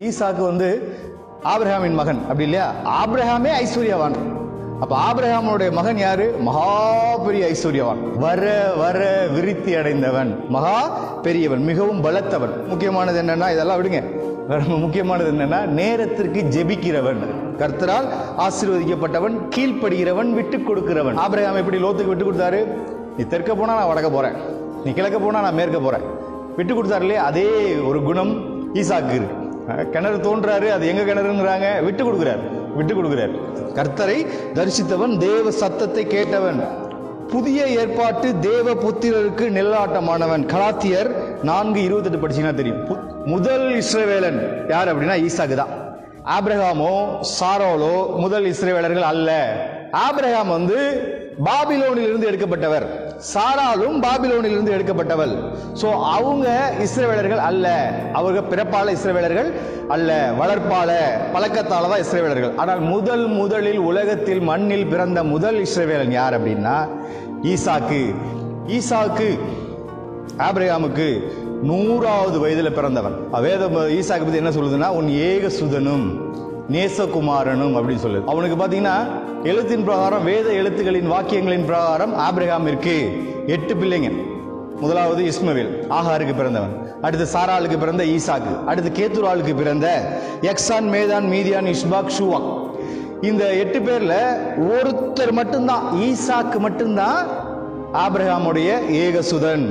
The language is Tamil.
ஈசாக்கு ஆபிரகாமின் மகன் அப்படி இல்லையா? ஆபிரகாமே ஐஸ்வர்யவான். அப்ப ஆபிரகாமுடைய மகன் யாரு? மகா பெரிய ஐஸ்வர்யவான், வர வர விருத்தி அடைந்தவன், மகா பெரியவன், மிகவும் பலத்தவன். முக்கியமானது என்னன்னா, இதெல்லாம் விடுங்க, முக்கியமானது என்னன்னா, நேரத்திற்கு ஜெபிக்கிறவன், கர்த்தரால் ஆசீர்வதிக்கப்பட்டவன், கீழ்ப்படுகிறவன், விட்டு கொடுக்கிறவன். ஆபிரகாம் எப்படி லோத்துக்கு விட்டு கொடுத்தாரு? நீ தெற்க போனா நான் வடக்க போறேன், நீ கிழக்க போனா நான் மேற்க போறேன், விட்டு கொடுத்தாரு இல்லையா? அதே ஒரு குணம் ஈசாக்கு இருக்கு. கிணறு தோன்றாரு, அது எங்க கிணறுங்கிறாங்க, விட்டு கொடுக்கிறார், விட்டு கொடுக்கிறார். கர்த்தரை தரிசித்தவன், தேவ சத்தத்தை கேட்டவன், புதிய ஏற்பாட்டு தேவ புத்திரருக்கு நெல்லாட்டமானவன். கலாத்தியர் 4:28 படிச்சீங்கன்னா தெரியும். முதல் இஸ்ரவேலன் யார் அப்படின்னா ஈசாக்கு தான். ஆபிரகாமோ சாரோலோ முதல் இஸ்ரவேலர்கள் அல்ல. ஆபிரகாம் பாபிலோனில் இருந்து எடுக்கப்பட்டவர், சாராலும் பாபிலோனில் இருந்து எடுக்கப்பட்டவள். சோ அவங்க இஸ்ரவேலர்கள் அல்ல, அவங்க பிறப்பால இஸ்ரவேலர்கள் அல்ல, வளர்ப்பால பழக்கத்தால தான் இஸ்ரவேலர்கள். ஆனால் முதலில் உலகத்தில் மண்ணில் பிறந்த முதல் இஸ்ரவேலன் யார் அப்படின்னா ஈசாக்கு. ஈசாக்கு ஆபிரகாமுக்கு 100வது வயதுல பிறந்தவன். வேதம் ஈசாக்கு பத்தி என்ன சொல்லுதுன்னா, உன் ஏக சுதனும் நேசகுமாரனும் அப்படின்னு சொல்லுது. அவனுக்கு பாத்தீங்கன்னா எழுத்தின் பிரகாரம், வேத எழுத்துக்களின் வாக்கியங்களின் பிரகாரம் ஆபிரகாமிற்கு 8 பிள்ளைங்க. முதலாவது இஸ்மவேல், ஆகாருக்கு பிறந்தவன். அடுத்து சாராளுக்கு பிறந்த ஈசாக்கு. அடுத்து கேத்துராளுக்கு பிறந்த எக்ஸான், மேதான், மீதியான், இஷ்பாக், ஷூவாக். இந்த 8 பேர்ல ஒருத்தர் மட்டும்தான், ஈசாக்கு மட்டும்தான் ஆபிரகாமுடைய ஏகசுதன்.